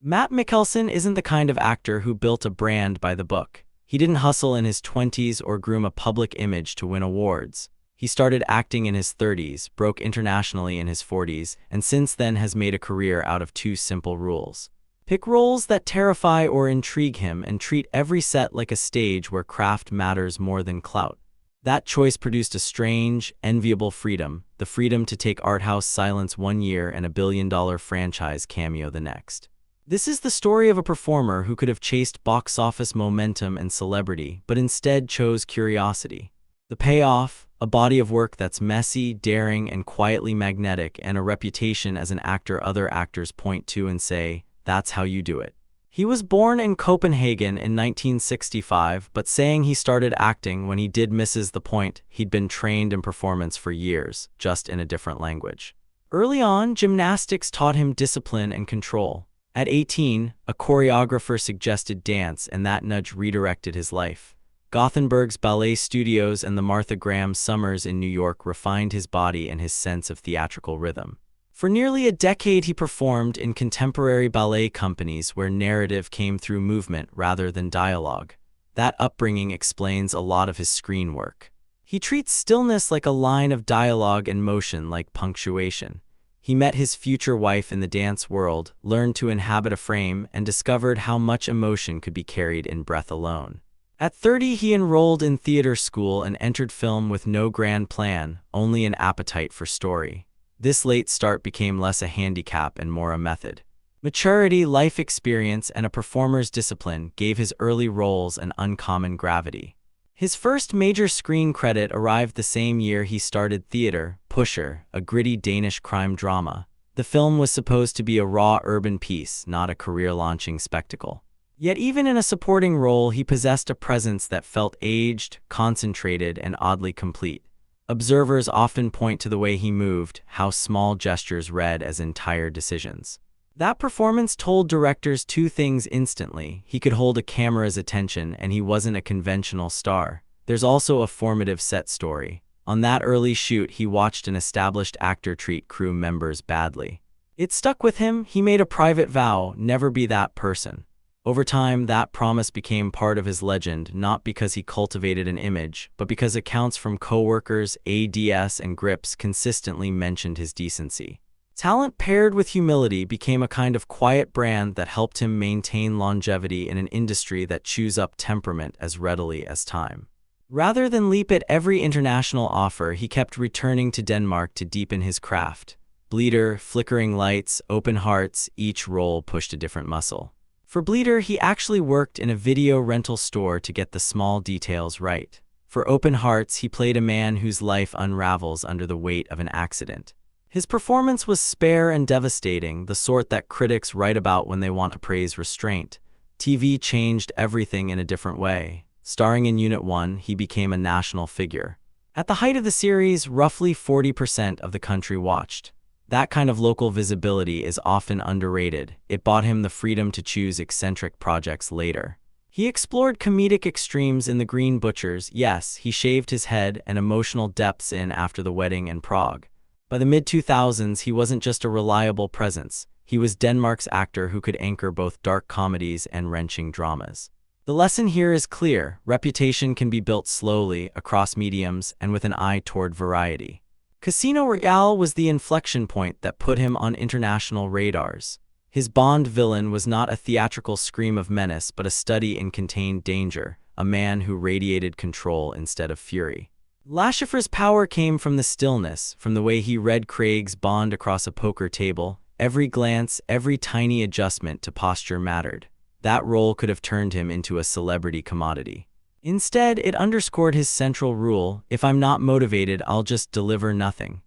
Matt Mikkelsen isn't the kind of actor who built a brand by the book. He didn't hustle in his 20s or groom a public image to win awards. He started acting in his 30s, broke internationally in his 40s, and since then has made a career out of two simple rules. Pick roles that terrify or intrigue him and treat every set like a stage where craft matters more than clout. That choice produced a strange, enviable freedom, the freedom to take art house silence one year and a billion-dollar franchise cameo the next. This is the story of a performer who could have chased box office momentum and celebrity, but instead chose curiosity. The payoff? A body of work that's messy, daring, and quietly magnetic, and a reputation as an actor other actors point to and say, "That's how you do it." He was born in Copenhagen in 1965, but saying he started acting when he did misses the point. He'd been trained in performance for years, just in a different language. Early on, gymnastics taught him discipline and control. At 18, a choreographer suggested dance, and that nudge redirected his life. Gothenburg's ballet studios and the Martha Graham Summers in New York refined his body and his sense of theatrical rhythm. For nearly a decade, he performed in contemporary ballet companies where narrative came through movement rather than dialogue. That upbringing explains a lot of his screen work. He treats stillness like a line of dialogue and motion like punctuation. He met his future wife in the dance world, learned to inhabit a frame, and discovered how much emotion could be carried in breath alone. At 30, he enrolled in theater school and entered film with no grand plan, only an appetite for story. This late start became less a handicap and more a method. Maturity, life experience, and a performer's discipline gave his early roles an uncommon gravity. His first major screen credit arrived the same year he started theater, Pusher, a gritty Danish crime drama. The film was supposed to be a raw urban piece, not a career-launching spectacle. Yet even in a supporting role, he possessed a presence that felt aged, concentrated, and oddly complete. Observers often point to the way he moved, how small gestures read as entire decisions. That performance told directors two things instantly. He could hold a camera's attention, and he wasn't a conventional star. There's also a formative set story. On that early shoot, he watched an established actor treat crew members badly. It stuck with him. He made a private vow, never be that person. Over time, that promise became part of his legend, not because he cultivated an image, but because accounts from coworkers, ADS, and grips consistently mentioned his decency. Talent paired with humility became a kind of quiet brand that helped him maintain longevity in an industry that chews up temperament as readily as time. Rather than leap at every international offer, he kept returning to Denmark to deepen his craft. Bleeder, Flickering Lights, Open Hearts, each role pushed a different muscle. For Bleeder, he actually worked in a video rental store to get the small details right. For Open Hearts, he played a man whose life unravels under the weight of an accident. His performance was spare and devastating, the sort that critics write about when they want to praise restraint. TV changed everything in a different way. Starring in Unit 1, he became a national figure. At the height of the series, roughly 40% of the country watched. That kind of local visibility is often underrated. It bought him the freedom to choose eccentric projects later. He explored comedic extremes in The Green Butchers. Yes, he shaved his head and emotional depths in After the Wedding in Prague. By the mid-2000s, he wasn't just a reliable presence. He was Denmark's actor who could anchor both dark comedies and wrenching dramas. The lesson here is clear. Reputation can be built slowly, across mediums, and with an eye toward variety. Casino Royale was the inflection point that put him on international radars. His Bond villain was not a theatrical scream of menace, but a study in contained danger, a man who radiated control instead of fury. Chiffre's power came from the stillness, from the way he read Craig's Bond across a poker table. Every glance, every tiny adjustment to posture mattered. That role could have turned him into a celebrity commodity. Instead, it underscored his central rule: if I'm not motivated, I'll just deliver nothing.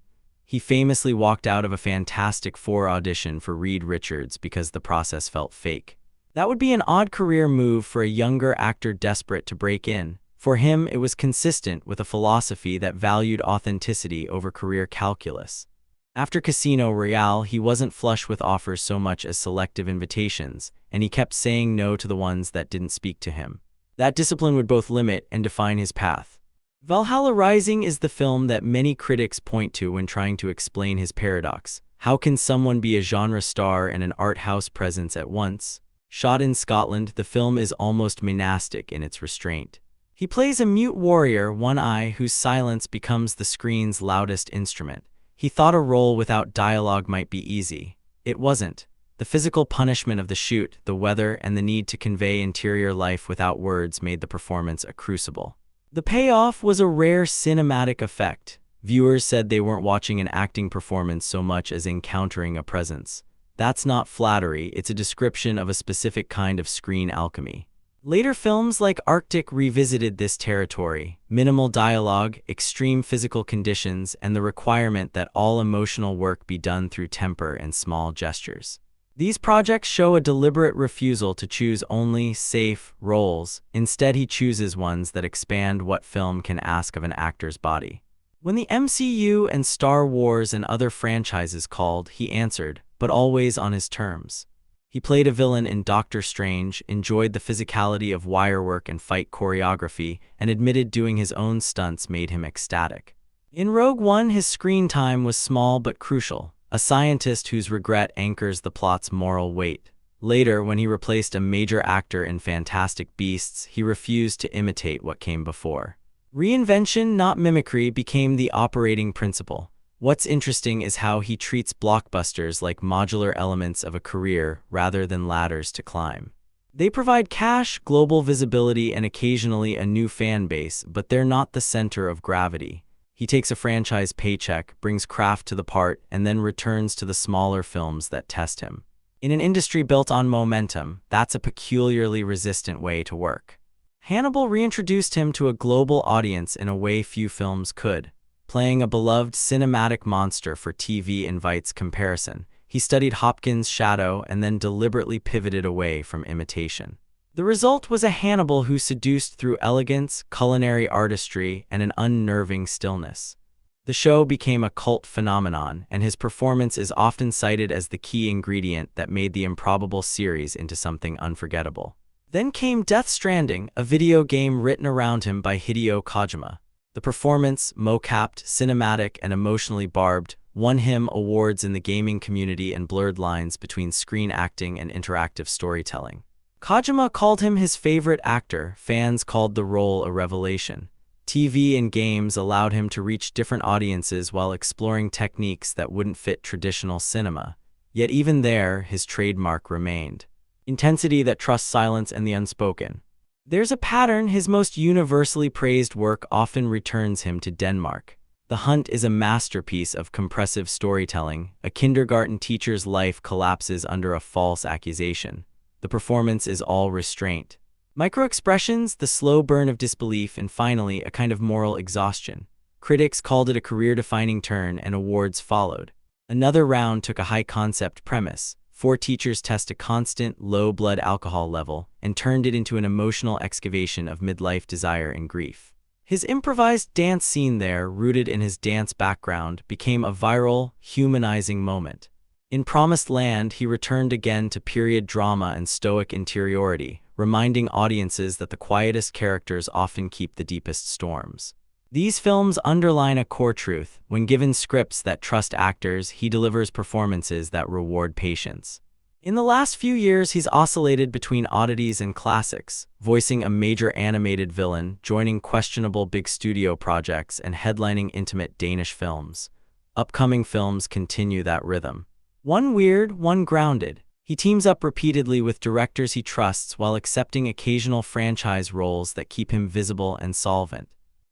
He famously walked out of a Fantastic Four audition for Reed Richards because the process felt fake. That would be an odd career move for a younger actor desperate to break in. For him, it was consistent with a philosophy that valued authenticity over career calculus. After Casino Royale, he wasn't flush with offers so much as selective invitations, and he kept saying no to the ones that didn't speak to him. That discipline would both limit and define his path. Valhalla Rising is the film that many critics point to when trying to explain his paradox. How can someone be a genre star and an art house presence at once? Shot in Scotland, the film is almost monastic in its restraint. He plays a mute warrior, one eye, whose silence becomes the screen's loudest instrument. He thought a role without dialogue might be easy. It wasn't. The physical punishment of the shoot, the weather, and the need to convey interior life without words made the performance a crucible. The payoff was a rare cinematic effect. Viewers said they weren't watching an acting performance so much as encountering a presence. That's not flattery, it's a description of a specific kind of screen alchemy. Later films like Arctic revisited this territory: minimal dialogue, extreme physical conditions, and the requirement that all emotional work be done through temper and small gestures. These projects show a deliberate refusal to choose only safe roles. Instead, he chooses ones that expand what film can ask of an actor's body. When the MCU and Star Wars and other franchises called, he answered, but always on his terms. He played a villain in Doctor Strange, enjoyed the physicality of wirework and fight choreography, and admitted doing his own stunts made him ecstatic. In Rogue One, his screen time was small but crucial, a scientist whose regret anchors the plot's moral weight. Later, when he replaced a major actor in Fantastic Beasts, he refused to imitate what came before. Reinvention, not mimicry, became the operating principle. What's interesting is how he treats blockbusters like modular elements of a career rather than ladders to climb. They provide cash, global visibility, and occasionally a new fan base, but they're not the center of gravity. He takes a franchise paycheck, brings craft to the part, and then returns to the smaller films that test him. In an industry built on momentum, that's a peculiarly resistant way to work. Hannibal reintroduced him to a global audience in a way few films could. Playing a beloved cinematic monster for TV invites comparison. He studied Hopkins' shadow and then deliberately pivoted away from imitation. The result was a Hannibal who seduced through elegance, culinary artistry, and an unnerving stillness. The show became a cult phenomenon, and his performance is often cited as the key ingredient that made the improbable series into something unforgettable. Then came Death Stranding, a video game written around him by Hideo Kojima. The performance, mo-capped, cinematic, and emotionally barbed, won him awards in the gaming community and blurred lines between screen acting and interactive storytelling. Kojima called him his favorite actor. Fans called the role a revelation. TV and games allowed him to reach different audiences while exploring techniques that wouldn't fit traditional cinema. Yet even there, his trademark remained: intensity that trusts silence and the unspoken. There's a pattern. His most universally praised work often returns him to Denmark. The Hunt is a masterpiece of compressive storytelling. A kindergarten teacher's life collapses under a false accusation. The performance is all restraint. Micro-expressions, the slow burn of disbelief, and finally, a kind of moral exhaustion. Critics called it a career-defining turn, and awards followed. Another round took a high-concept premise. 4 teachers test a constant, low blood alcohol level, and turned it into an emotional excavation of midlife desire and grief. His improvised dance scene there, rooted in his dance background, became a viral, humanizing moment. In Promised Land, he returned again to period drama and stoic interiority, reminding audiences that the quietest characters often keep the deepest storms. These films underline a core truth: when given scripts that trust actors, he delivers performances that reward patience. In the last few years, he's oscillated between oddities and classics, voicing a major animated villain, joining questionable big studio projects, and headlining intimate Danish films. Upcoming films continue that rhythm. One weird, one grounded. He teams up repeatedly with directors he trusts while accepting occasional franchise roles that keep him visible and solvent.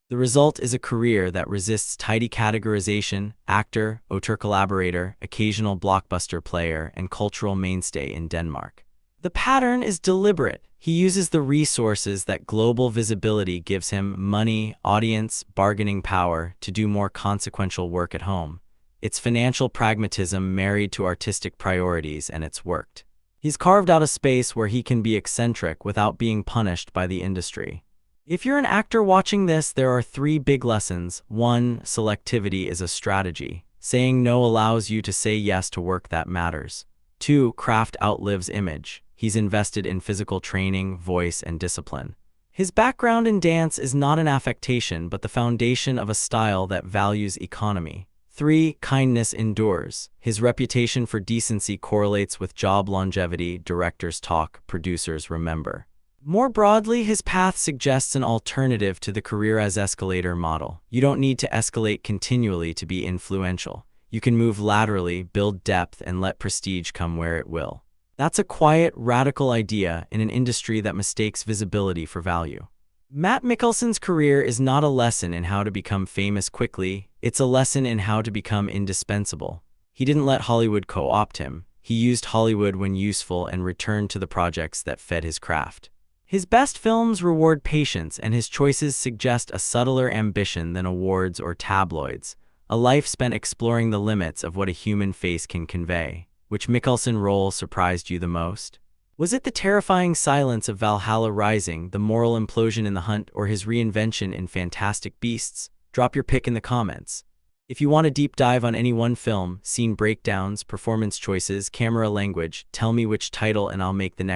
The result is a career that resists tidy categorization: actor, auteur collaborator, occasional blockbuster player, and cultural mainstay in Denmark. The pattern is deliberate. He uses the resources that global visibility gives him: money, audience, bargaining power, to do more consequential work at home. It's financial pragmatism married to artistic priorities, and it's worked. He's carved out a space where he can be eccentric without being punished by the industry. If you're an actor watching this, there are 3 big lessons. 1. Selectivity is a strategy. Saying no allows you to say yes to work that matters. 2. Craft outlives image. He's invested in physical training, voice, and discipline. His background in dance is not an affectation, but the foundation of a style that values economy. 3. Kindness endures. His reputation for decency correlates with job longevity. Directors talk, producers remember. More broadly, his path suggests an alternative to the career as escalator model. You don't need to escalate continually to be influential. You can move laterally, build depth, and let prestige come where it will. That's a quiet, radical idea in an industry that mistakes visibility for value. Mads Mikkelsen's career is not a lesson in how to become famous quickly, it's a lesson in how to become indispensable. He didn't let Hollywood co-opt him. He used Hollywood when useful and returned to the projects that fed his craft. His best films reward patience, and his choices suggest a subtler ambition than awards or tabloids, a life spent exploring the limits of what a human face can convey. Which Mikkelsen role surprised you the most? Was it the terrifying silence of Valhalla Rising, the moral implosion in The Hunt, or his reinvention in Fantastic Beasts? Drop your pick in the comments. If you want a deep dive on any one film, scene breakdowns, performance choices, camera language, tell me which title and I'll make the next